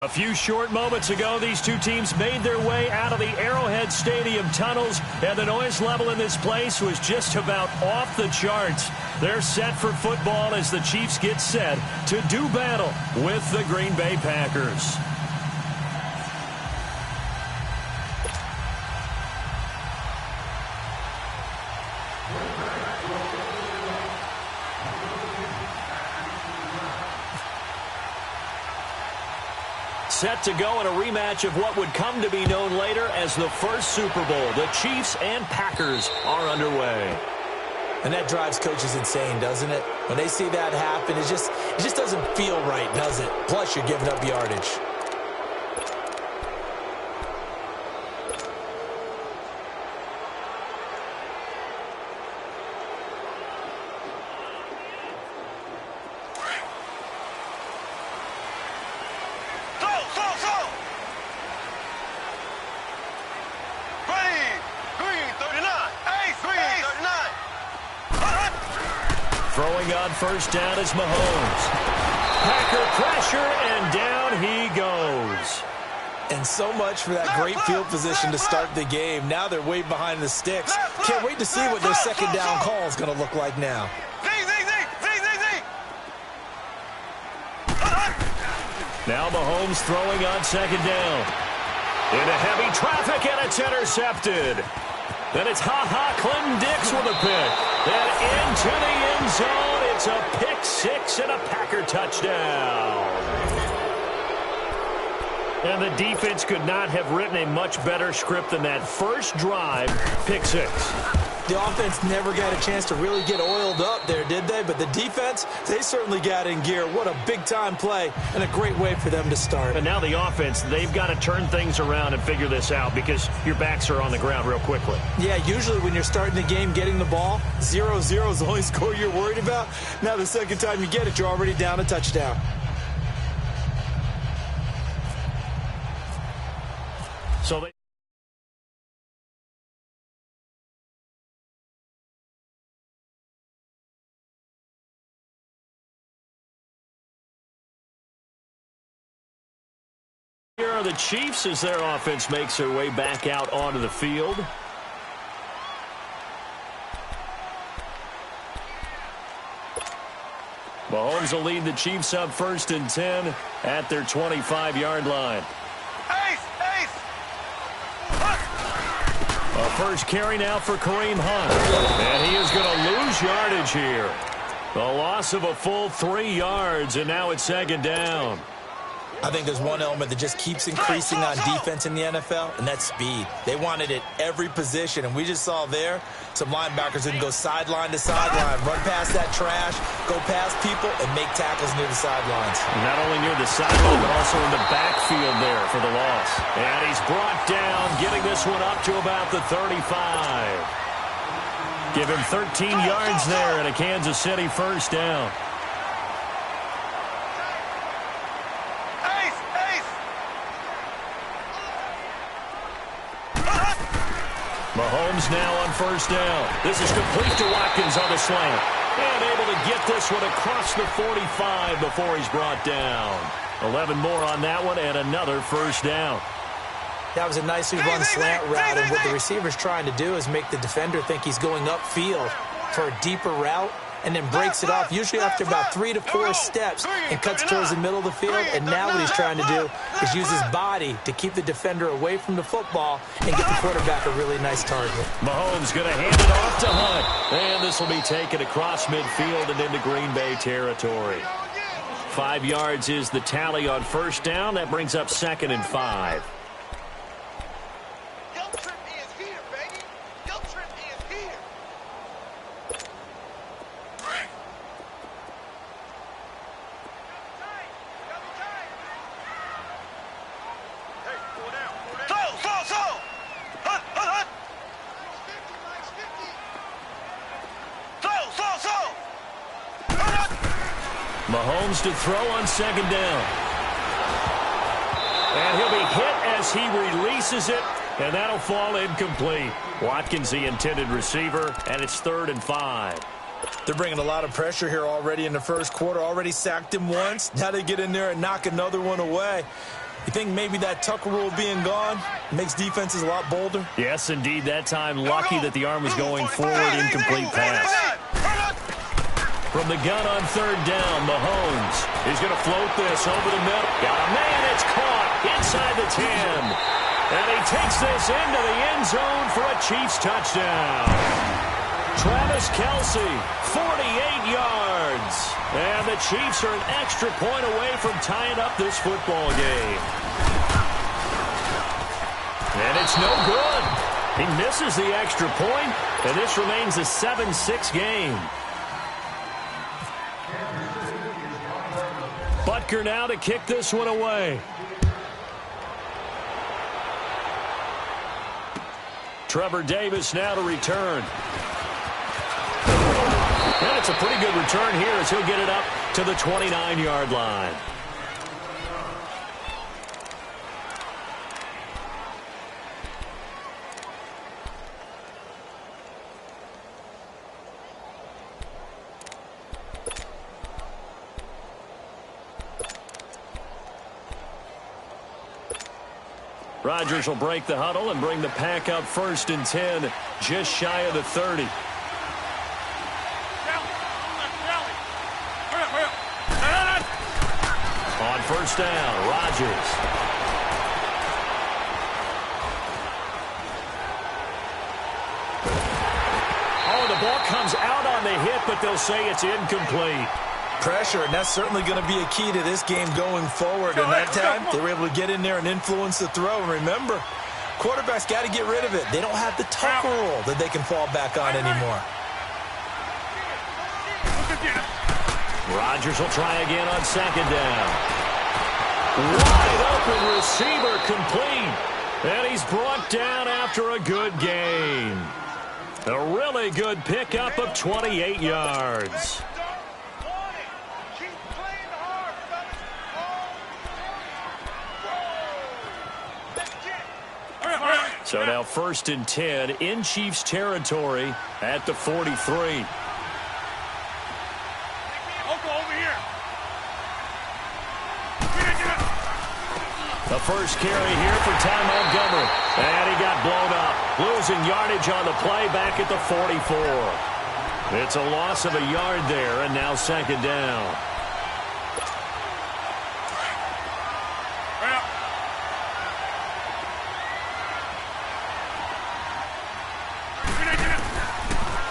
A few short moments ago, these two teams made their way out of the Arrowhead Stadium tunnels, and the noise level in this place was just about off the charts. They're set for football as the Chiefs get set to do battle with the Green Bay Packers. Set to go in a rematch of what would come to be known later as the first Super Bowl. The Chiefs and Packers are underway. And that drives coaches insane, doesn't it? When they see that happen, it just doesn't feel right, does it? Plus, you're giving up yardage. Throwing on first down is Mahomes. Packer pressure, and down he goes. And so much for that great field position to start the game. Now they're way behind the sticks. Can't wait to see what their second down call is going to look like now. Now Mahomes throwing on second down. Into heavy traffic, and it's intercepted. Then it's Clinton Dix with a pick. Then into the end zone. It's a pick six and a Packer touchdown. And the defense could not have written a much better script than that first drive, pick six. The offense never got a chance to really get oiled up there, did they? But the defense, they certainly got in gear. What a big-time play and a great way for them to start. And now the offense, they've got to turn things around and figure this out because your backs are on the ground real quickly. Yeah, usually when you're starting the game getting the ball, 0-0 is the only score you're worried about. Now the second time you get it, you're already down a touchdown. So they... Here are the Chiefs as their offense makes their way back out onto the field. Mahomes will lead the Chiefs up 1st and 10 at their 25-yard line. A first carry now for Kareem Hunt. And he is going to lose yardage here. The loss of a full 3 yards, and now it's second down. I think there's one element that just keeps increasing on defense in the NFL, and that's speed. They want it at every position, and we just saw there some linebackers that can go sideline to sideline, run past that trash, go past people, and make tackles near the sidelines. Not only near the sideline, but also in the backfield there for the loss. And he's brought down, getting this one up to about the 35. Give him 13 yards there and a Kansas City first down. Mahomes now on first down. This is complete to Watkins on the slant. And able to get this one across the 45 before he's brought down. 11 more on that one and another first down. That was a nicely run slant route, and what the receiver's trying to do is make the defender think he's going upfield for a deeper route, and then breaks it off, usually after about 3 to 4 steps, and cuts towards the middle of the field. And now what he's trying to do is use his body to keep the defender away from the football and get the quarterback a really nice target. Mahomes going to hand it off to Hunt. And this will be taken across midfield and into Green Bay territory. 5 yards is the tally on first down. That brings up 2nd and 5. Mahomes to throw on second down. And he'll be hit as he releases it, and that'll fall incomplete. Watkins, the intended receiver, and it's 3rd and 5. They're bringing a lot of pressure here already in the first quarter. Already sacked him once. Now they get in there and knock another one away. You think maybe that Tucker rule being gone makes defenses a lot bolder? Yes, indeed. That time, lucky that the arm was going forward. Incomplete pass. From the gun on third down, Mahomes. He's going to float this over the middle. Got a man. It's caught inside the 10. And he takes this into the end zone for a Chiefs touchdown. Travis Kelce, 48 yards. And the Chiefs are an extra point away from tying up this football game. And it's no good. He misses the extra point, and this remains a 7-6 game. Butker now to kick this one away. Trevor Davis now to return. And it's a pretty good return here as he'll get it up to the 29-yard line. Rodgers will break the huddle and bring the pack up 1st and 10, just shy of the 30. On 1st down, Rodgers. Oh, the ball comes out on the hit, but they'll say it's incomplete. Pressure, and that's certainly going to be a key to this game going forward. And that time, they were able to get in there and influence the throw. And remember, quarterbacks got to get rid of it. They don't have the Tucker rule that they can fall back on anymore. Rodgers will try again on 2nd down. Wide open receiver complete. And he's brought down after a good gain. A really good pickup of 28 yards. So now 1st and 10 in Chiefs territory at the 43. The first carry here for Ty Montgomery. And he got blown up. Losing yardage on the play back at the 44. It's a loss of a yard there, and now 2nd down.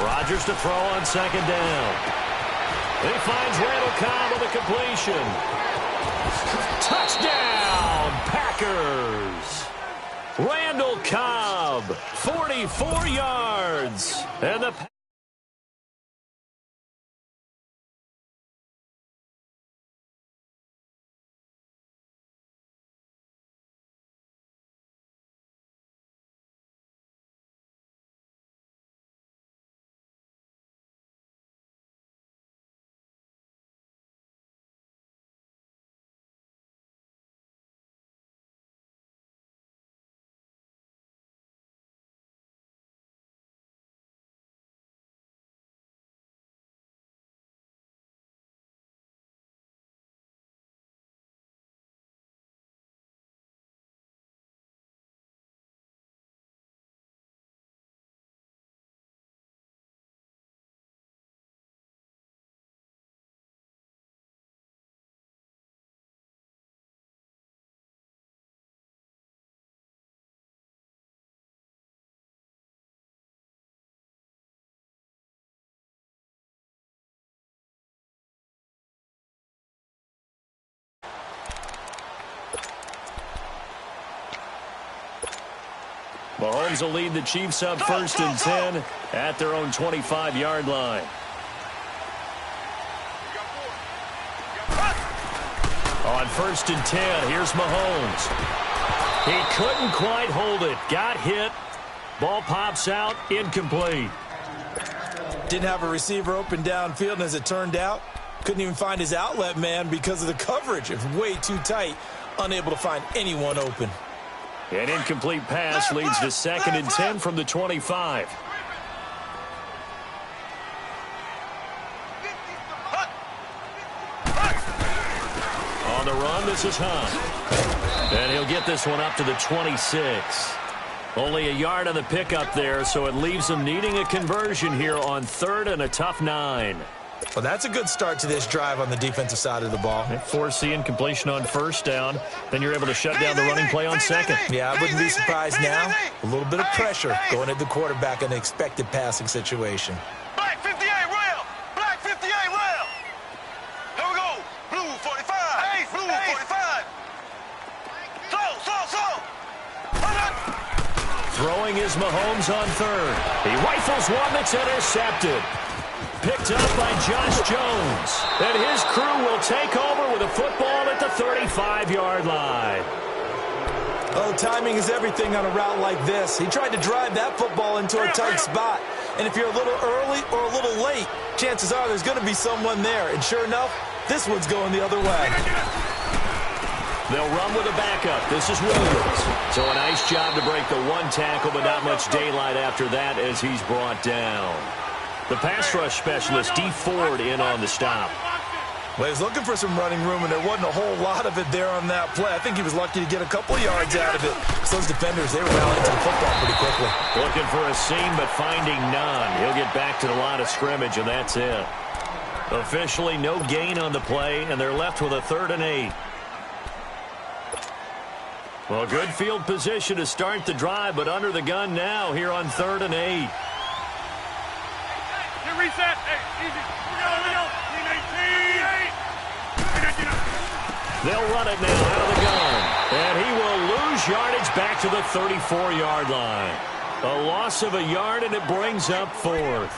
Rodgers to throw on 2nd down. He finds Randall Cobb with a completion. Touchdown, Packers. Randall Cobb, 44 yards. And the Mahomes will lead the Chiefs up 1st and 10 at their own 25-yard line. On 1st and 10, here's Mahomes. He couldn't quite hold it. Got hit. Ball pops out. Incomplete. Didn't have a receiver open downfield, and as it turned out, couldn't even find his outlet man because of the coverage. It was way too tight. Unable to find anyone open. An incomplete pass leads to 2nd and 10 from the 25. On the run, this is Hunt. And he'll get this one up to the 26. Only a yard on the pickup there, so it leaves him needing a conversion here on 3rd and a tough 9. Well, that's a good start to this drive on the defensive side of the ball. Forcing completion on 1st down. Then you're able to shut down the running play on 2nd. Yeah, I wouldn't be surprised now. A little bit of pressure going at the quarterback in an expected passing situation. Black 58 rail! Black 58 rail! Here we go! Blue 45! Blue 45! Slow! Throwing is Mahomes on 3rd. He rifles one that's intercepted. Picked up by Josh Jones. And his crew will take over with a football at the 35-yard line. Oh, timing is everything on a route like this. He tried to drive that football into a tight spot. And if you're a little early or a little late, chances are there's going to be someone there. And sure enough, this one's going the other way. They'll run with a backup. This is Williams. So a nice job to break the one tackle, but not much daylight after that as he's brought down. The pass rush specialist, D. Ford, in on the stop. Well, he's looking for some running room, and there wasn't a whole lot of it there on that play. I think he was lucky to get a couple of yards out of it. So those defenders, they were rallying to the football pretty quickly. Looking for a seam, but finding none. He'll get back to the line of scrimmage, and that's it. Officially, no gain on the play, and they're left with a 3rd and 8. Well, good field position to start the drive, but under the gun now here on 3rd and 8. Reset. Hey, easy. We go. 319. They'll run it now out of the gun. And he will lose yardage back to the 34-yard line. A loss of a yard, and it brings up 4th.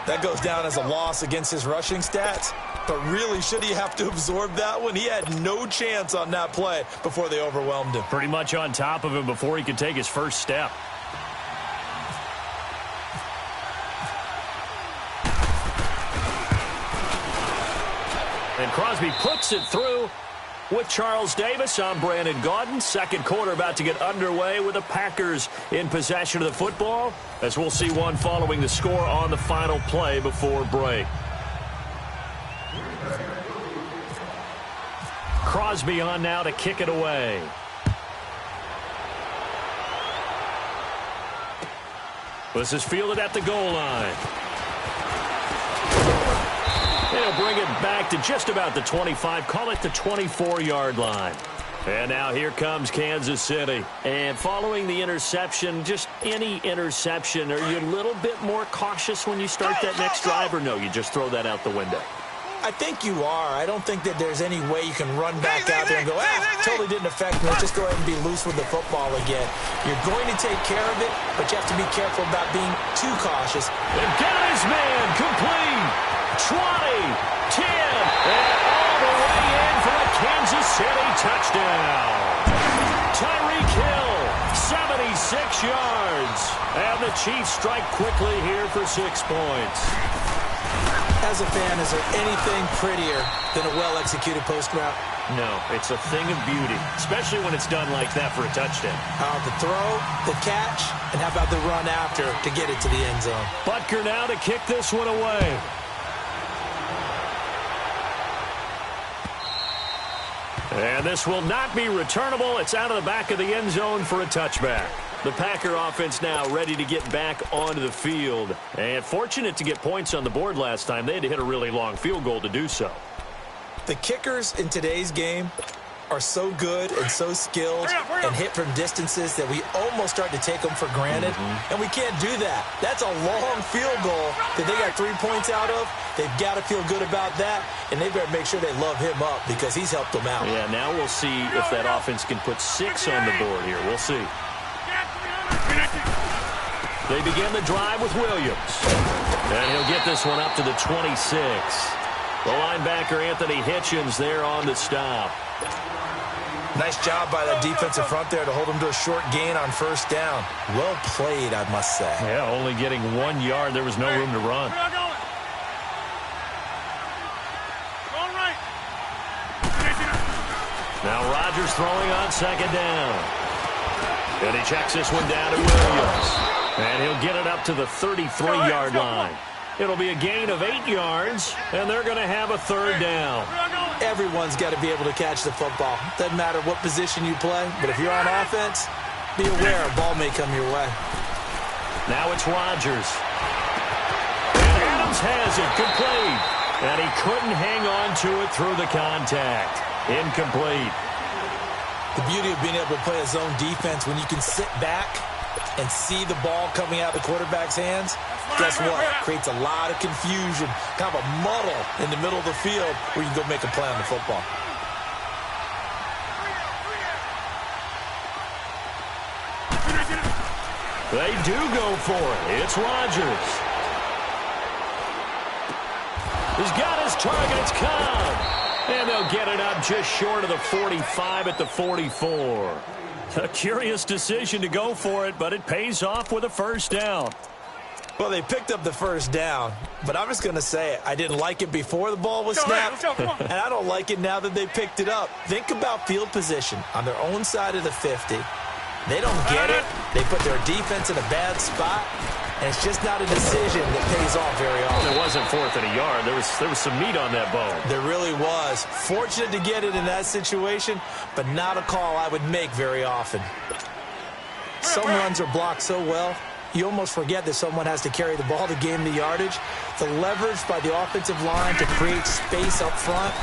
That goes down as a loss against his rushing stats. But really, should he have to absorb that one? He had no chance on that play before they overwhelmed him. Pretty much on top of him before he could take his first step. And Crosby puts it through with Charles Davis. I'm Brandon Gaudin. 2nd quarter about to get underway with the Packers in possession of the football, as we'll see one following the score on the final play before break. Crosby on now to kick it away. This is fielded at the goal line. They'll bring it back to just about the 25, call it the 24-yard line. And now here comes Kansas City. And following the interception, just any interception, are you a little bit more cautious when you start that next drive, or no, you just throw that out the window? I think you are. I don't think that there's any way you can run back out there and go, totally didn't affect me. Let's just go ahead and be loose with the football again. You're going to take care of it, but you have to be careful about being too cautious. And got his man complete. 20, 10, and all the way in for a Kansas City touchdown. Tyreek Hill, 76 yards. And the Chiefs strike quickly here for 6 points. As a fan, is there anything prettier than a well-executed post route? No, it's a thing of beauty, especially when it's done like that for a touchdown. The throw, the catch, and how about the run after to get it to the end zone? Butker now to kick this one away. And this will not be returnable. It's out of the back of the end zone for a touchback. The Packer offense now ready to get back onto the field. And fortunate to get points on the board last time. They had to hit a really long field goal to do so. The kickers in today's game are so good and so skilled and hit from distances that we almost start to take them for granted. And we can't do that. That's a long field goal that they got 3 points out of. They've got to feel good about that, and they better make sure they love him up because he's helped them out. Yeah, now we'll see if that offense can put 6 on the board here. We'll see. They begin the drive with Williams. And he'll get this one up to the 26. The linebacker, Anthony Hitchens, there on the stop. Nice job by the defensive front there to hold him to a short gain on 1st down. Well played, I must say. Yeah, only getting 1 yard. There was no room to run. Now Rodgers throwing on 2nd down. And he checks this one down to Williams. And he'll get it up to the 33-yard line. It'll be a gain of 8 yards, and they're going to have a 3rd down. Everyone's got to be able to catch the football. Doesn't matter what position you play, but if you're on offense, be aware a ball may come your way. Now it's Rodgers. And Adams has it, complete. And he couldn't hang on to it through the contact. Incomplete. The beauty of being able to play a zone defense when you can sit back and see the ball coming out of the quarterback's hands, guess what? Creates a lot of confusion, kind of a muddle in the middle of the field where you can go make a play on the football. They do go for it. It's Rodgers. He's got his target. It's Cobb. And they'll get it up just short of the 45 at the 44. A curious decision to go for it, but it pays off with a first down. Well, they picked up the first down, but I'm just going to say it. I didn't like it before the ball was snapped, and I don't like it now that they picked it up. Think about field position on their own side of the 50. They don't get it. They put their defense in a bad spot, and it's just not a decision that pays off very often. It wasn't 4th and a yard. There was some meat on that bone. There really was. Fortunate to get it in that situation, but not a call I would make very often. Some runs are blocked so well, you almost forget that someone has to carry the ball to gain the yardage. The leverage by the offensive line to create space up front,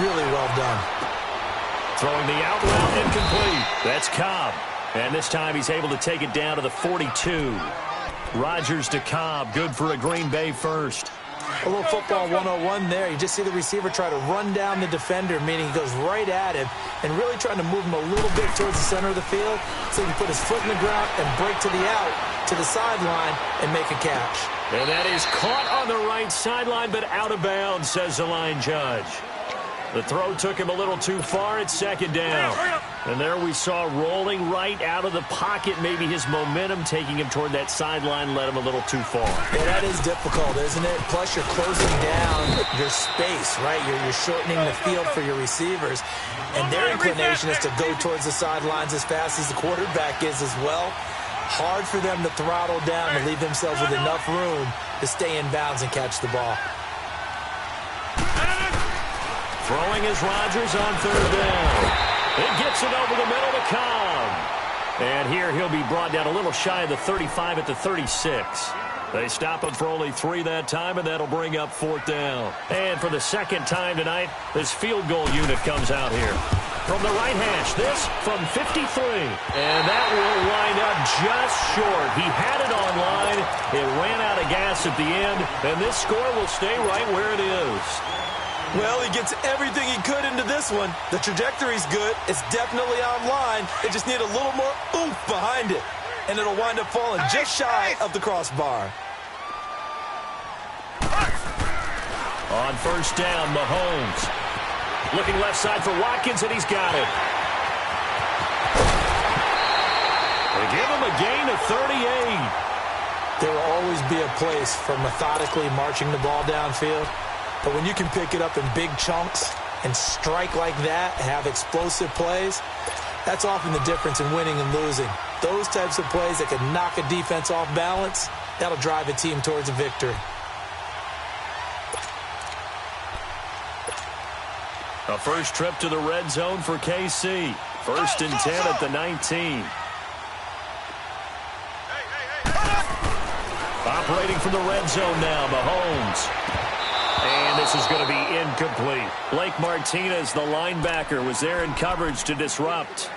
really well done. Throwing the out route incomplete. That's Cobb. And this time he's able to take it down to the 42. Rodgers to Cobb, good for a Green Bay first. A little football 101 there. You just see the receiver try to run down the defender, meaning he goes right at him and really trying to move him a little bit towards the center of the field so he can put his foot in the ground and break to the out, to the sideline, and make a catch. And that is caught on the right sideline, but out of bounds, says the line judge. The throw took him a little too far. It's second down. And there we saw rolling right out of the pocket. Maybe his momentum taking him toward that sideline led him a little too far. Yeah, that is difficult, isn't it? Plus, you're closing down your space, right? You're shortening the field for your receivers. And their inclination is to go towards the sidelines as fast as the quarterback is as well. Hard for them to throttle down and leave themselves with enough room to stay in bounds and catch the ball. Throwing is Rodgers on third down. It gets it over the middle to Cobb. And here he'll be brought down a little shy of the 35 at the 36. They stop him for only 3 that time, and that'll bring up 4th down. And for the second time tonight, this field goal unit comes out here. From the right hash, this from 53. And that will line up just short. He had it on line. It ran out of gas at the end, and this score will stay right where it is. Well, he gets everything he could into this one. The trajectory's good. It's definitely online. They just need a little more oomph behind it. And it'll wind up falling just shy of the crossbar. On first down, Mahomes. Looking left side for Watkins, and he's got it. They give him a gain of 38. There will always be a place for methodically marching the ball downfield. But when you can pick it up in big chunks and strike like that, have explosive plays, that's often the difference in winning and losing. Those types of plays that can knock a defense off balance, that'll drive a team towards a victory. A first trip to the red zone for KC. 1st and 10 at the 19. Operating from the red zone now, Mahomes. And this is going to be incomplete. Blake Martinez, the linebacker, was there in coverage to disrupt.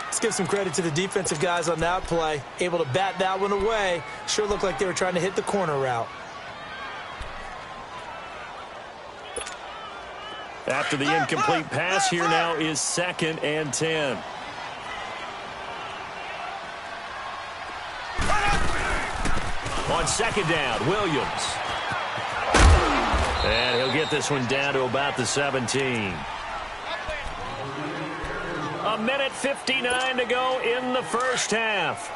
Let's give some credit to the defensive guys on that play. Able to bat that one away. Sure looked like they were trying to hit the corner route. After the incomplete pass, here now is 2nd and 10. On 2nd down, Williams. And he'll get this one down to about the 17. A minute 59 to go in the first half.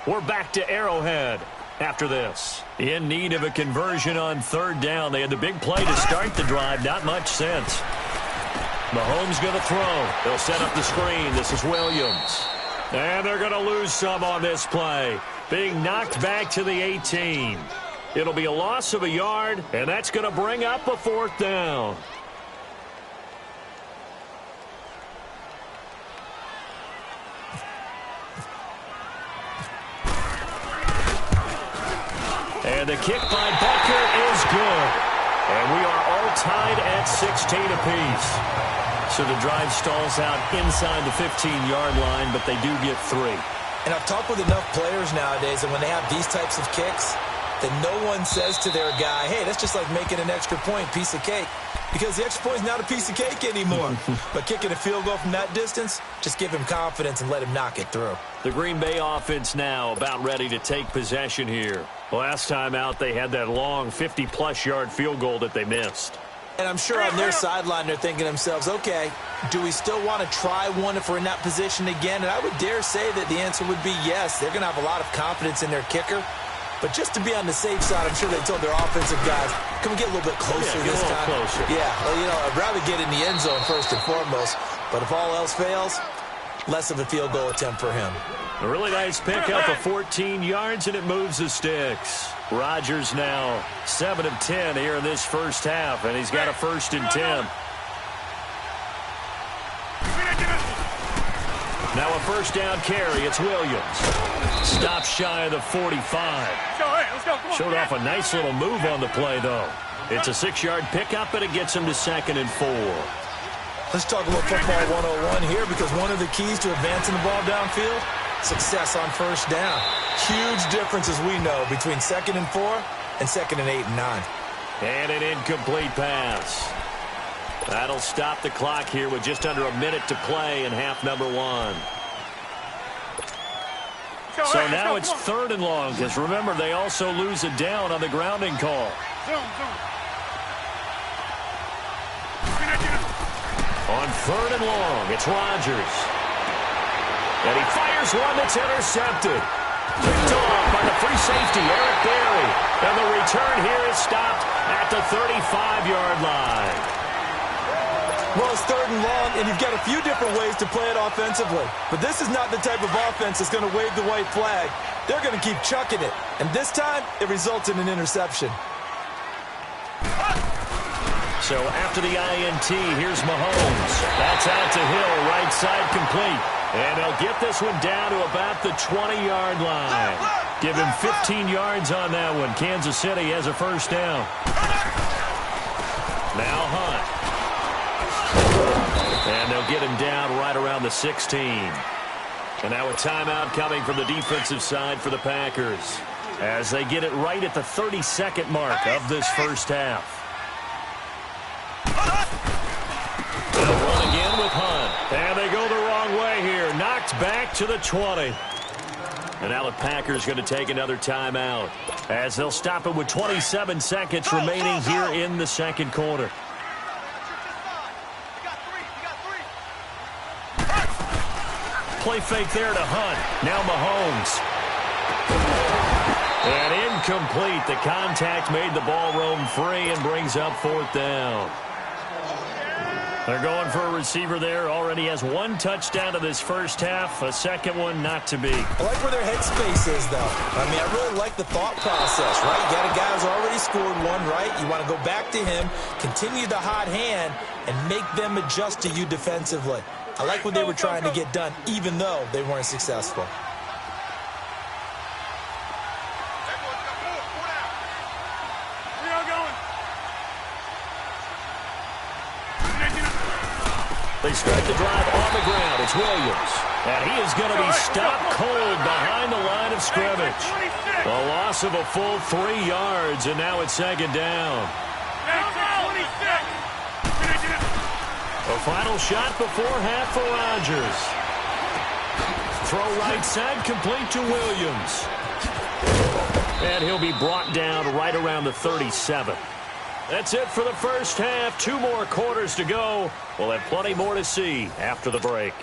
We're back to Arrowhead after this. In need of a conversion on 3rd down. They had the big play to start the drive. Not much sense. Mahomes going to throw. They'll set up the screen. This is Williams. And they're going to lose some on this play. Being knocked back to the 18. It'll be a loss of a yard, and that's going to bring up a 4th down. And the kick by Butker is good. And we are all tied at 16 apiece. So the drive stalls out inside the 15-yard line, but they do get 3. And I've talked with enough players nowadays, and when they have these types of kicks, that no one says to their guy, hey, that's just like making an extra point, piece of cake. Because the extra point is not a piece of cake anymore. But kicking a field goal from that distance, just give him confidence and let him knock it through. The Green Bay offense now about ready to take possession here. Last time out, they had that long 50-plus yard field goal that they missed. And I'm sure on their sideline they're thinking to themselves, okay, do we still want to try one if we're in that position again? And I would dare say that the answer would be yes. They're going to have a lot of confidence in their kicker. But just to be on the safe side, I'm sure they told their offensive guys, can we get a little bit closer this time? Closer. Yeah, well, you know, I'd rather get in the end zone first and foremost. But if all else fails, less of a field goal attempt for him. A really nice pickup of 14 yards, and it moves the sticks. Rodgers now 7 of 10 here in this first half, and he's got a 1st and 10. Now a first down carry. It's Williams. Stop shy of the 45. Showed off a nice little move on the play, though. It's a 6-yard pickup, and it gets him to 2nd and 4. Let's talk about football 101 here, because one of the keys to advancing the ball downfield, success on first down. Huge difference, as we know, between 2nd and 4 and 2nd and 8 and 9. And an incomplete pass. That'll stop the clock here with just under a minute to play in half number 1. So now it's 3rd and long, because remember, they also lose a down on the grounding call. On 3rd and long, it's Rodgers. And he fires one that's intercepted. Picked off by the free safety, Eric Berry. And the return here is stopped at the 35-yard line. Well, it's 3rd and long, and you've got a few different ways to play it offensively. But this is not the type of offense that's going to wave the white flag. They're going to keep chucking it. And this time, it results in an interception. So after the INT, here's Mahomes. That's out to Hill, right side complete. And they'll get this one down to about the 20-yard line. Give him 15 yards on that one. Kansas City has a first down. Now Hunt. And they'll get him down right around the 16. And now a timeout coming from the defensive side for the Packers, as they get it right at the 32nd mark of this first half. They'll run again with Hunt. And they go the wrong way here. Knocked back to the 20. And now the Packers going to take another timeout, as they'll stop it with 27 seconds remaining here in the second quarter. Play fake there to Hunt. Now Mahomes. And incomplete. The contact made the ball roam free and brings up 4th down. They're going for a receiver there. Already has 1 touchdown to this first half. A second one not to be. I like where their headspace is, though. I mean, I really like the thought process, right? You got a guy who's already scored 1, right? You want to go back to him, continue the hot hand, and make them adjust to you defensively. I like what they were trying to get done, even though they weren't successful. They start the drive on the ground. It's Williams. And he is going to be stopped cold behind the line of scrimmage. A loss of a full 3 yards, and now it's 2nd down. A final shot before half for Rodgers. Throw right side complete to Williams. And he'll be brought down right around the 37. That's it for the first half. 2 more quarters to go. We'll have plenty more to see after the break.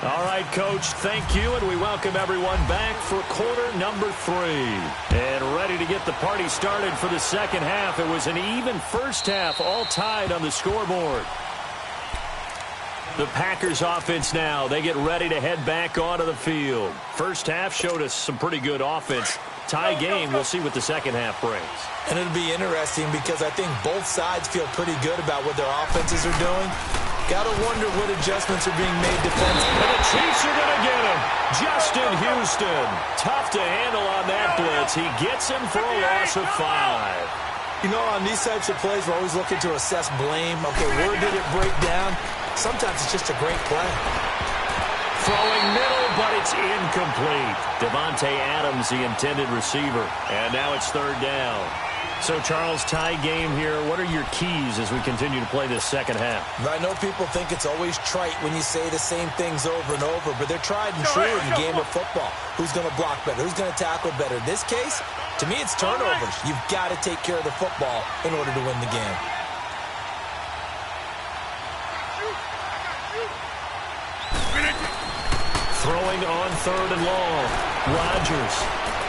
All right, Coach, thank you, and we welcome everyone back for quarter number 3. And ready to get the party started for the second half. It was an even first half, all tied on the scoreboard. The Packers offense now, they get ready to head back onto the field. First half showed us some pretty good offense. Tie game, we'll see what the second half brings. And it'll be interesting because I think both sides feel pretty good about what their offenses are doing. Got to wonder what adjustments are being made defensively. And the Chiefs are going to get him. Justin Houston. Tough to handle on that blitz. He gets him for a loss of 5. You know, on these types of plays, we're always looking to assess blame. Okay, where did it break down? Sometimes it's just a great play. Throwing middle, but it's incomplete. Devontae Adams, the intended receiver. And now it's 3rd down. So, Charles, tie game here. What are your keys as we continue to play this second half? I know people think it's always trite when you say the same things over and over, but they're tried and true in the game of football. Who's going to block better? Who's going to tackle better? In this case, to me, it's turnovers. You've got to take care of the football in order to win the game. Throwing on 3rd and long. Rodgers.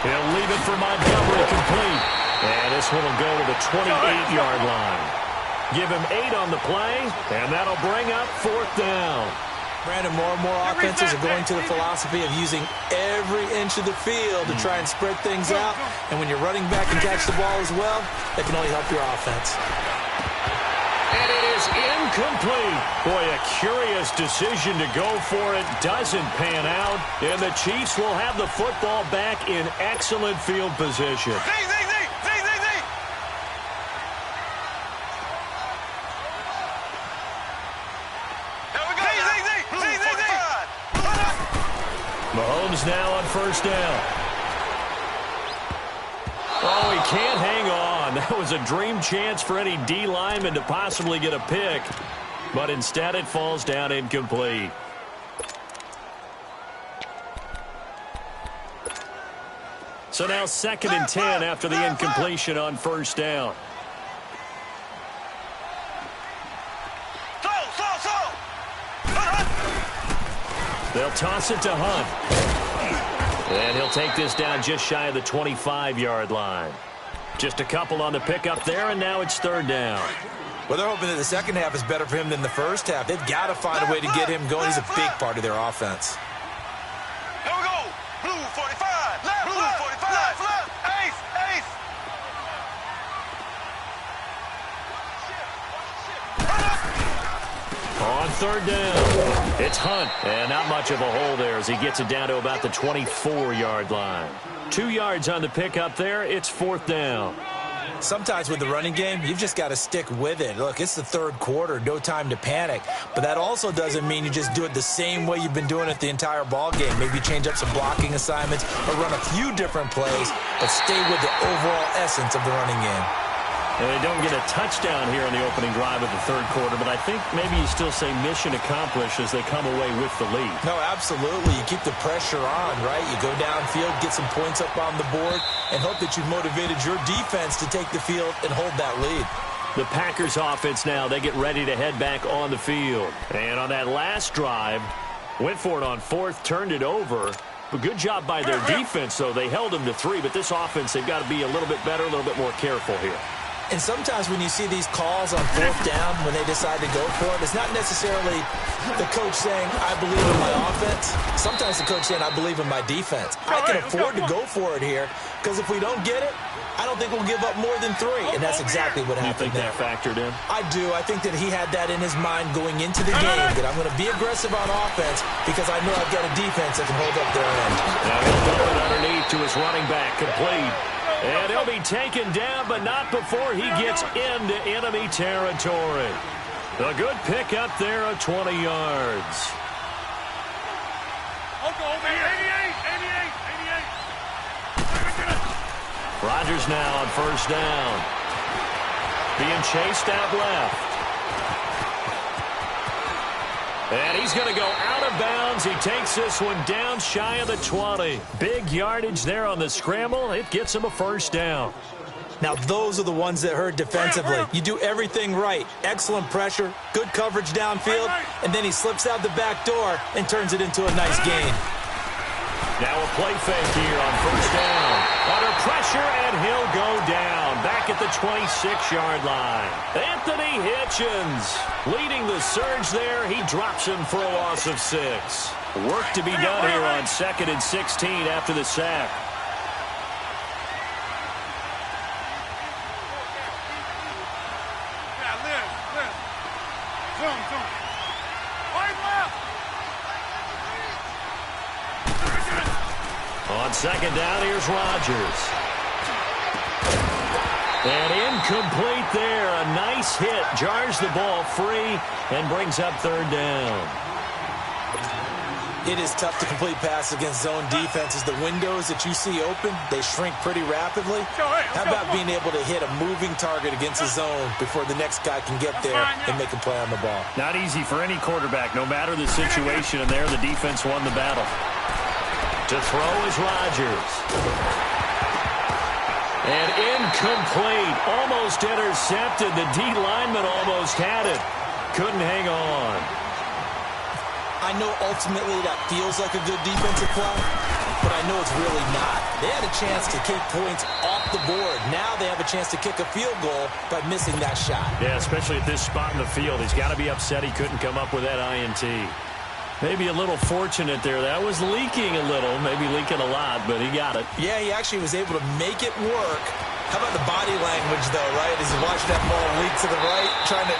He'll leave it for Montgomery, complete. And this one will go to the 28-yard line. Give him 8 on the play, and that'll bring up 4th down. Brandon, more and more offenses are going to the philosophy of using every inch of the field to try and spread things out. And when your running back can catch the ball as well, that can only help your offense. And it is incomplete. Boy, a curious decision to go for it. Doesn't pan out. And the Chiefs will have the football back in excellent field position. Mahomes now on 1st down. Oh, he can't hang on. That was a dream chance for any D lineman to possibly get a pick. But instead it falls down incomplete. So now 2nd and 10 after the incompletion on 1st down. They'll toss it to Hunt. And he'll take this down just shy of the 25-yard line. Just a couple on the pickup there, and now it's 3rd down. Well, they're hoping that the second half is better for him than the first half. They've got to find a way to get him going. He's a big part of their offense. Here we go. Blue 45. Blue 45. Ace. On 3rd down, it's Hunt. And not much of a hole there as he gets it down to about the 24-yard line. 2 yards on the pickup there. It's 4th down. Sometimes with the running game, you've just got to stick with it. Look, it's the 3rd quarter, no time to panic. But that also doesn't mean you just do it the same way you've been doing it the entire ball game. Maybe change up some blocking assignments or run a few different plays, but stay with the overall essence of the running game. And they don't get a touchdown here in the opening drive of the 3rd quarter, but I think maybe you still say mission accomplished as they come away with the lead. No, absolutely. You keep the pressure on, right? You go downfield, get some points up on the board, and hope that you've motivated your defense to take the field and hold that lead. The Packers offense now, they get ready to head back on the field. And on that last drive, went for it on 4th, turned it over. A good job by their defense, though. They held them to 3, but this offense, they've got to be a little bit better, a little bit more careful here. And sometimes when you see these calls on 4th down, when they decide to go for it, it's not necessarily the coach saying, I believe in my offense. Sometimes the coach saying, I believe in my defense. I can afford to go for it here because if we don't get it, I don't think we'll give up more than 3. And that's exactly what happened there. You think that factored in? I do. I think that he had that in his mind going into the game, that I'm going to be aggressive on offense because I know I've got a defense that can hold up their end. Now he'll dump it underneath to his running back, complete. And he'll be taken down, but not before he gets into enemy territory. A good pickup there of 20 yards. Rodgers now on 1st down. Being chased out left. And he's going to go out of bounds. He takes this one down shy of the 20. Big yardage there on the scramble. It gets him a 1st down. Now, those are the ones that hurt defensively. You do everything right. Excellent pressure, good coverage downfield, and then he slips out the back door and turns it into a nice gain. Now a play fake here on 1st down. Under pressure, and he'll go down. Back at the 26-yard line. Anthony Hitchens leading the surge there. He drops him for a loss of 6. Work to be done here on 2nd and 16 after the sack. On second down, here's Rodgers. And incomplete there. A nice hit. Jars the ball free and brings up third down. It is tough to complete passes against zone defenses. The windows that you see open, they shrink pretty rapidly. How about being able to hit a moving target against a zone before the next guy can get there and make a play on the ball? Not easy for any quarterback, no matter the situation, and there the defense won the battle. To throw is Rodgers. And incomplete. Almost intercepted. The D lineman almost had it. Couldn't hang on. I know ultimately that feels like a good defensive play, but I know it's really not. They had a chance to kick points off the board. Now they have a chance to kick a field goal by missing that shot. Yeah, especially at this spot in the field. He's got to be upset he couldn't come up with that INT. Maybe a little fortunate there. That was leaking a little, maybe leaking a lot, but he got it. Yeah, he actually was able to make it work. How about the body language, though, right? As he watched that ball leak to the right, trying to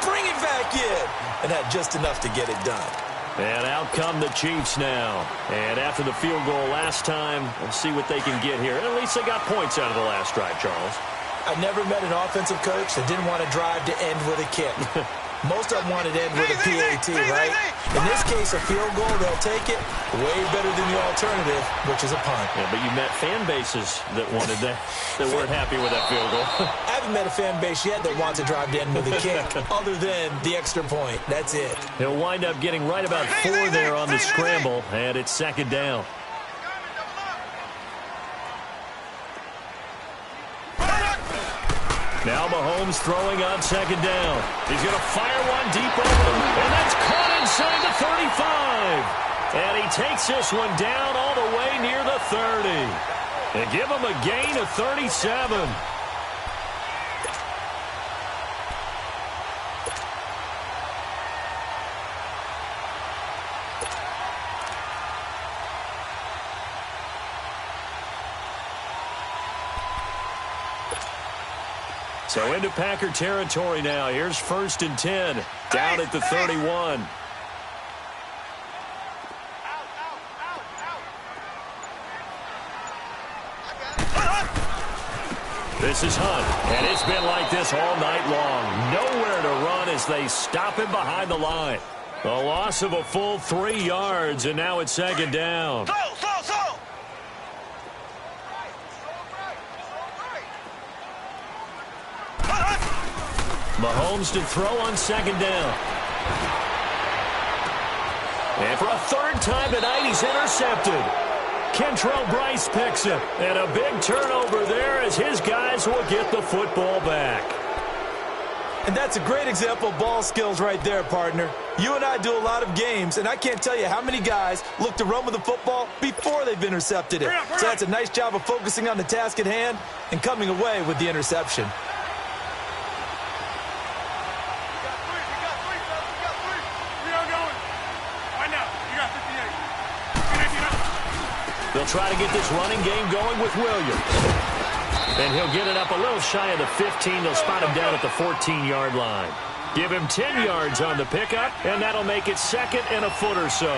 bring it back in, and had just enough to get it done. And out come the Chiefs now. And after the field goal last time, we'll see what they can get here. At least they got points out of the last drive, Charles. I never met an offensive coach that didn't want to drive to end with a kick. Most of them wanted to end with a PAT, right? In this case, a field goal, they'll take it. Way better than the alternative, which is a punt. Yeah, but you met fan bases that wanted that, that weren't happy with that field goal. I haven't met a fan base yet that wants to drive to end with a kick, other than the extra point. That's it. He'll wind up getting right about 4 there on the scramble, and it's second down. Now Mahomes throwing on second down. He's going to fire one deep over, and that's caught inside the 35. And he takes this one down all the way near the 30. And give him a gain of 37. So into Packer territory now. Here's 1st and 10. Down at the 31. This is Hunt, and it's been like this all night long. Nowhere to run as they stop him behind the line. A loss of a full 3 yards, and now it's second down. Mahomes to throw on second down. And for a 3rd time tonight, he's intercepted. Kentrell Bryce picks it. And a big turnover there as his guys will get the football back. And that's a great example of ball skills right there, partner. You and I do a lot of games, and I can't tell you how many guys look to run with the football before they've intercepted it. So that's a nice job of focusing on the task at hand and coming away with the interception. They'll try to get this running game going with Williams. And he'll get it up a little shy of the 15. They'll spot him down at the 14-yard line. Give him 10 yards on the pickup, and that'll make it 2nd and a foot or so.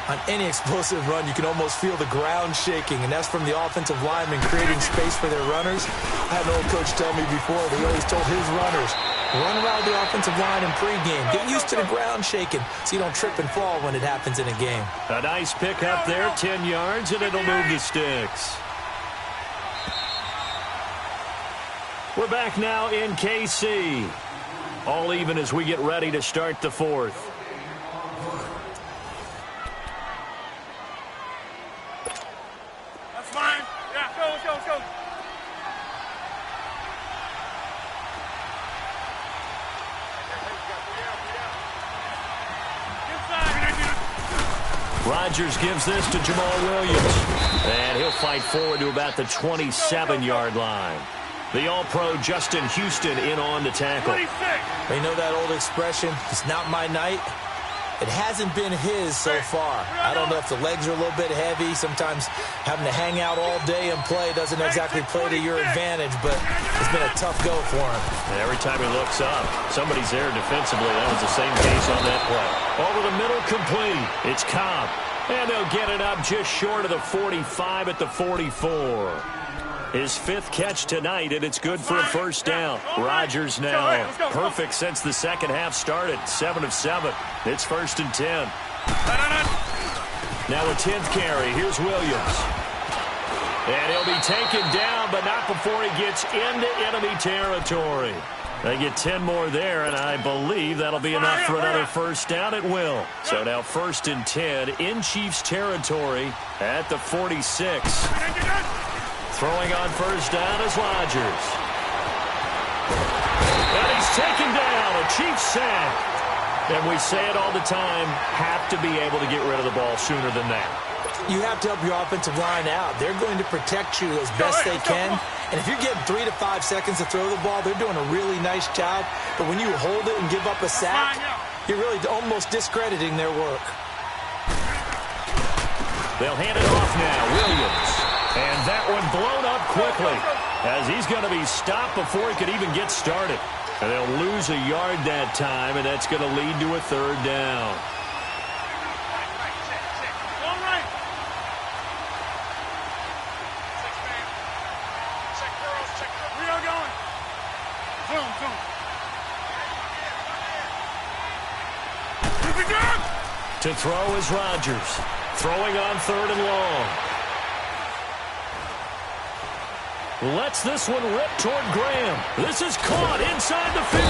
On any explosive run, you can almost feel the ground shaking, and that's from the offensive linemen creating space for their runners. I had an old coach tell me before, but he always told his runners, run around the offensive line in pregame. Get used to the ground shaking so you don't trip and fall when it happens in a game. A nice pickup there, 10 yards, and it'll move the sticks. We're back now in KC. All even as we get ready to start the 4th. That's fine. Yeah, go. Rodgers gives this to Jamal Williams. And he'll fight forward to about the 27-yard line. The All-Pro Justin Houston in on the tackle. They know that old expression, it's not my night. It hasn't been his so far. I don't know if the legs are a little bit heavy. Sometimes having to hang out all day and play doesn't exactly play to your advantage, but it's been a tough go for him. And every time he looks up, somebody's there defensively. That was the same case on that play. Over the middle, complete. It's Cobb. And they'll get it up just short of the 45 at the 44. His 5th catch tonight, and it's good for a first down. Rodgers now perfect since the second half started. 7 of 7. It's 1st and 10. Now a 10th carry. Here's Williams. And he'll be taken down, but not before he gets into enemy territory. They get 10 more there, and I believe that'll be enough for another first down at will. So now 1st and 10 in Chiefs territory at the 46. Throwing on first down is Rodgers. And he's taken down, a Chiefs sack. And we say it all the time, have to be able to get rid of the ball sooner than that. You have to help your offensive line out. They're going to protect you as best they can. And if you're getting 3 to 5 seconds to throw the ball, they're doing a really nice job. But when you hold it and give up a sack, you're really almost discrediting their work. They'll hand it off now. Williams. And that one blown up quickly as he's going to be stopped before he could even get started. And they'll lose a yard that time, and that's going to lead to a 3rd down. To throw is Rodgers. Throwing on 3rd and long. Lets this one rip toward Graham. This is caught inside the 15.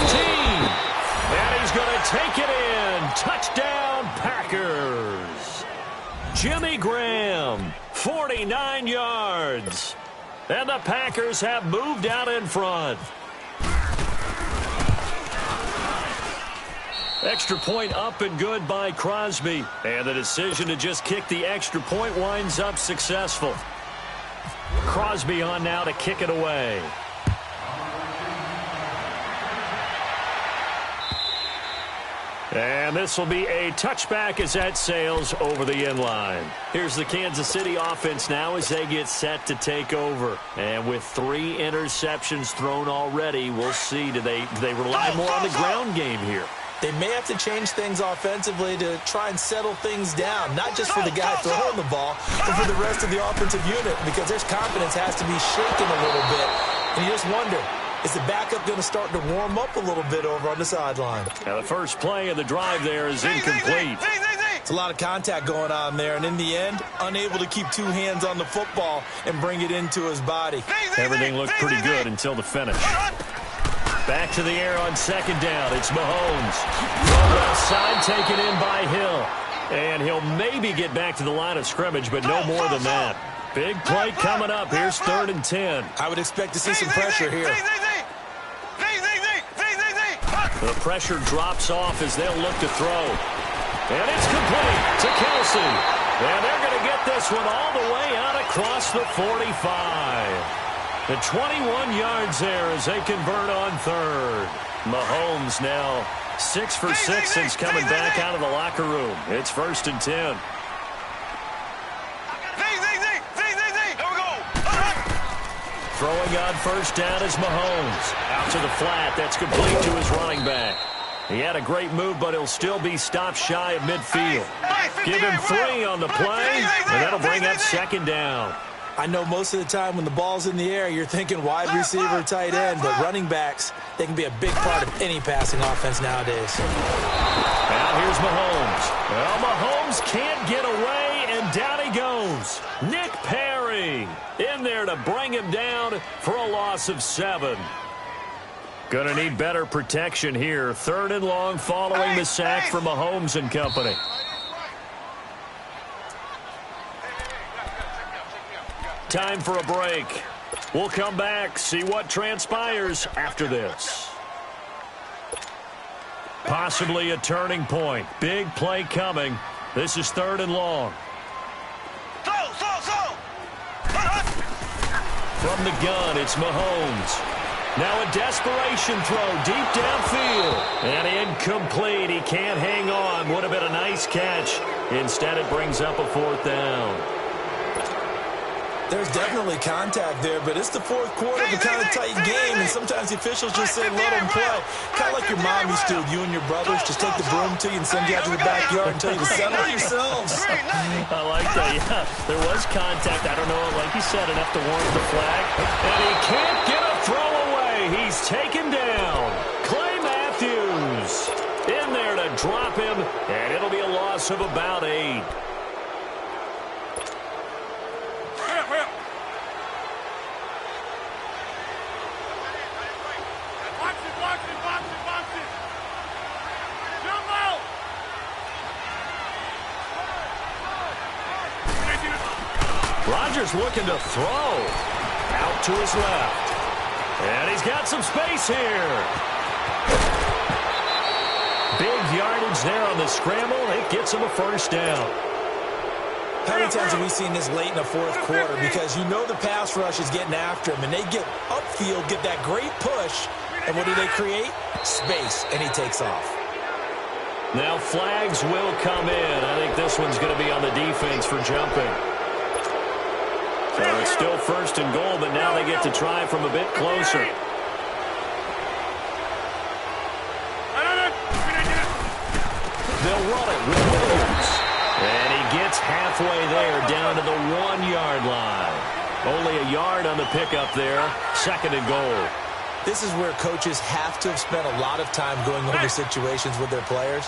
And he's going to take it in. Touchdown, Packers. Jimmy Graham, 49 yards. And the Packers have moved out in front. Extra point up and good by Crosby. And the decision to just kick the extra point winds up successful. Crosby on now to kick it away. And this will be a touchback as that sails over the end line. Here's the Kansas City offense now as they get set to take over. And with 3 interceptions thrown already, we'll see. Do they rely more on the ground game here? They may have to change things offensively to try and settle things down, not just for the guy throwing the ball, but for the rest of the offensive unit, because their confidence has to be shaken a little bit. And you just wonder, is the backup going to start to warm up a little bit over on the sideline? Now the first play of the drive there is incomplete. It's a lot of contact going on there, and in the end, unable to keep 2 hands on the football and bring it into his body. Everything looked pretty good until the finish. Back to the air on 2nd down. It's Mahomes. Thrown outside, taken in by Hill. And he'll maybe get back to the line of scrimmage, but no more than that. Big play coming up. Here's 3rd and 10. I would expect to see some pressure here. The pressure drops off as they'll look to throw. And it's complete to Kelsey. And they're going to get this one all the way out across the 45. The 21 yards there as they convert on 3rd. Mahomes now 6 for 6 since coming back out of the locker room. It's 1st and 10. Throwing on first down is Mahomes. Out to the flat. That's complete to his running back. He had a great move, but he'll still be stopped shy of midfield. Give him 3 on the play, and that'll bring up 2nd down. I know most of the time when the ball's in the air, you're thinking wide receiver, tight end, but running backs, they can be a big part of any passing offense nowadays. Now here's Mahomes. Well, Mahomes can't get away, and down he goes. Nick Perry in there to bring him down for a loss of 7. Going to need better protection here. 3rd and long following the sack from Mahomes and company. Time for a break. We'll come back, see what transpires after this. Possibly a turning point. Big play coming. This is 3rd and long. From the gun, it's Mahomes. Now a desperation throw deep downfield. And incomplete. He can't hang on. Would have been a nice catch. Instead, it brings up a 4th down. There's definitely contact there, but it's the fourth quarter of a kind of tight game, and sometimes the officials just say, let them play. Kind of like your mom used to with you and your brothers. Just take the broom to you and send you out to the backyard and tell you to settle yourselves. I like that, yeah. There was contact. I don't know, like you said, enough to warrant the flag. And he can't get a throw away. He's taken down. Clay Matthews in there to drop him, and it'll be a loss of about 8. Rodgers looking to throw. Out to his left. And he's got some space here. Big yardage there on the scramble. It gets him a first down. How many times have we seen this late in the fourth quarter? Because you know the pass rush is getting after him, and they get upfield, get that great push, and what do they create? Space, and he takes off. Now flags will come in. I think this one's going to be on the defense for jumping. So it's still first and goal, but now they get to try from a bit closer. They'll run it with Williams. And he gets halfway there down to the 1-yard line. Only a yard on the pickup there. Second and goal. This is where coaches have to have spent a lot of time going over situations with their players,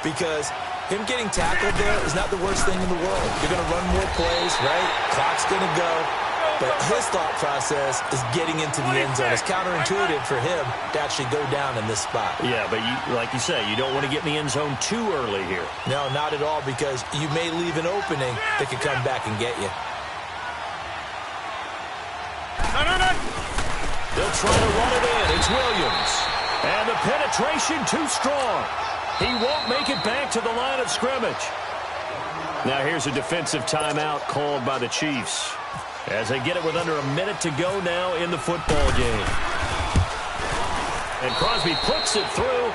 because him getting tackled there is not the worst thing in the world. You're going to run more plays, right? Clock's going to go. But his thought process is getting into the end zone. It's counterintuitive for him to actually go down in this spot. Yeah, but like you say, you don't want to get in the end zone too early here. No, not at all, because you may leave an opening that could come back and get you. They'll try to run it in. It's Williams. And the penetration too strong. He won't make it back to the line of scrimmage. Now here's a defensive timeout called by the Chiefs as they get it with under a minute to go now in the football game. And Crosby puts it through,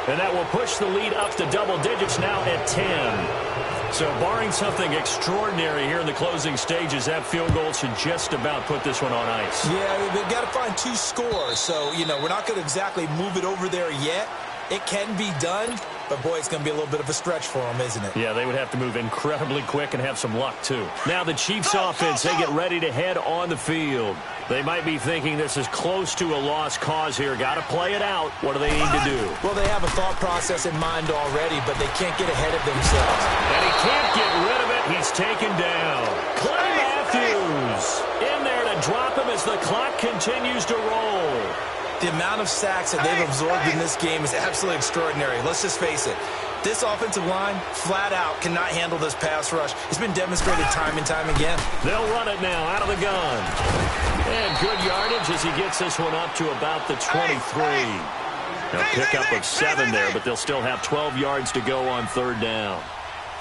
and that will push the lead up to double digits now at 10. So barring something extraordinary here in the closing stages, that field goal should just about put this one on ice. Yeah, they've got to find 2 scores. So, we're not going to exactly move it over there yet. It can be done, but, boy, it's going to be a little bit of a stretch for them, isn't it? Yeah, they would have to move incredibly quick and have some luck, too. Now the Chiefs offense, they get ready to head on the field. They might be thinking this is close to a lost cause here. Got to play it out. What do they need to do? Well, they have a thought process in mind already, but they can't get ahead of themselves. And he can't get rid of it. He's taken down. Clay Matthews in there to drop him as the clock continues to roll. The amount of sacks that they've absorbed in this game is absolutely extraordinary. Let's just face it. This offensive line, flat out, cannot handle this pass rush. It's been demonstrated time and time again. They'll run it now out of the gun. And good yardage as he gets this one up to about the 23. Now pick up of 7 there, but they'll still have 12 yards to go on third down.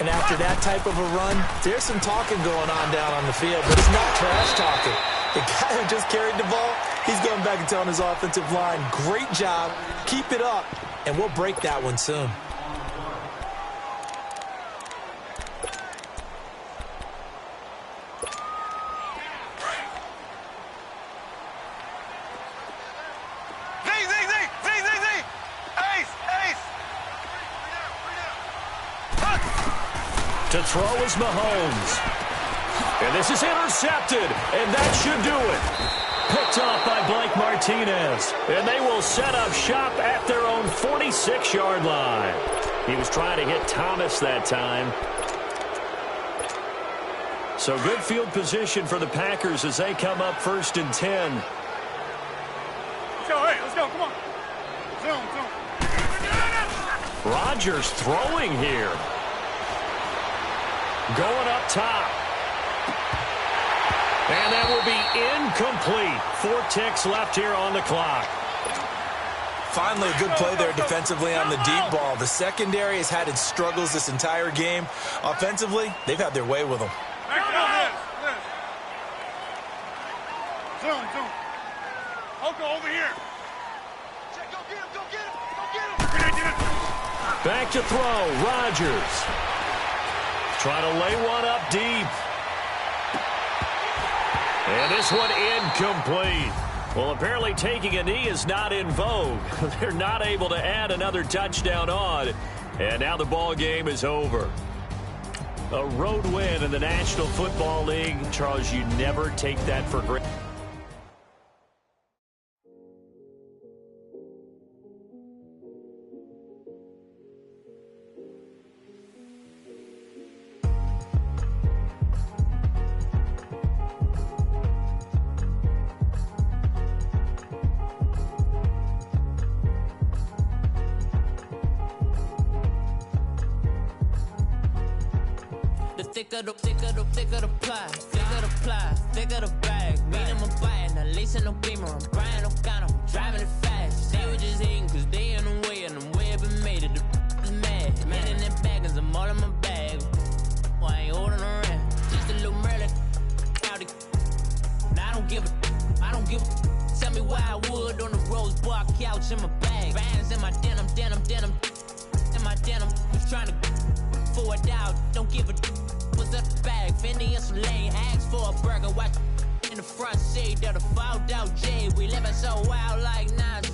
And after that type of a run, there's some talking going on down on the field, but it's not trash talking. The guy who just carried the ball, he's going back and telling his offensive line, great job, keep it up, and we'll break that one soon. To throw is Mahomes. And this is intercepted, and that should do it. Picked off by Blake Martinez. And they will set up shop at their own 46-yard line. He was trying to hit Thomas that time. So good field position for the Packers as they come up 1st and 10. Let's go, hey, let's go, come on. Zone. Rodgers throwing here. Going up top. And that will be incomplete. 4 ticks left here on the clock. Finally, a good play there defensively on the deep ball. The secondary has had its struggles this entire game. Offensively, they've had their way with them. Zone. I'll go over here. Go get him. Back to throw. Rodgers. Trying to lay one up deep. And this one incomplete. Well, apparently taking a knee is not in vogue. They're not able to add another touchdown on. And now the ball game is over. A road win in the National Football League. Charles, you never take that for granted. Thicker the bag. Mean I'm a buyer, now lacing no beamer. I'm Brian O'Connor, I'm driving it fast. They were just hating cause they in the way, and I'm way up and made it. The is mad. Man in them baggins, I'm all in my bag. Well, I ain't holding around. Just a little Merlin. I don't give a. Tell me why I would on the rose bar couch in my bag. Bands in my denim. In my denim. Just trying to forward out. Don't give a. Was up the bag, Fendi and some lane, asked for a burger, watch in the front seat of the fouled out J. We living so wild like Nas,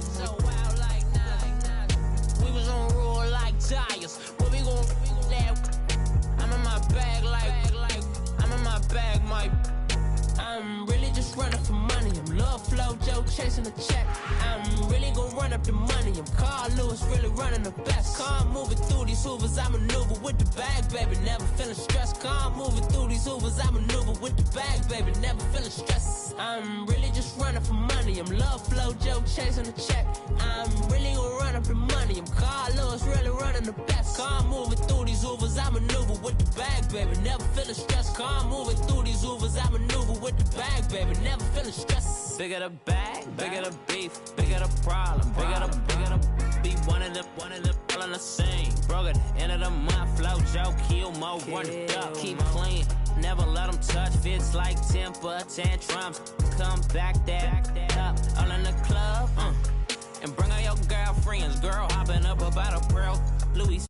we was on roll like tires. What we gon' that? I'm in my bag like I'm in my bag, my. I'm really just running for money. I'm love flow, Joe chasing the check. I'm really gon' run up the money. I'm Carl Lewis, really running the best. Car moving through these hoovers, I maneuver with the bag, baby. Never feeling stressed. Car moving through these hoovers, I maneuver with the bag, baby. Never feeling stressed. I'm really just running for money. I'm love flow, Joe chasing the check. I'm really gon' run up the money. I'm Carl Lewis, really running the best. Car moving through these hoovers, I maneuver with the bag, baby. Never feeling stressed. Car moving through these hoovers, I maneuver with the bag, baby. Never feeling stressed. Bigger the bag, bigger the beef, bigger the problem, bigger the be one of the all in the same. Broke at the end of the month, flow Joe, kill mo, run it up, keep clean, never let them touch. Fits like temper tantrums, come back that up, all in the club, and bring all your girlfriends, girl hopping up about a pearl, Louis.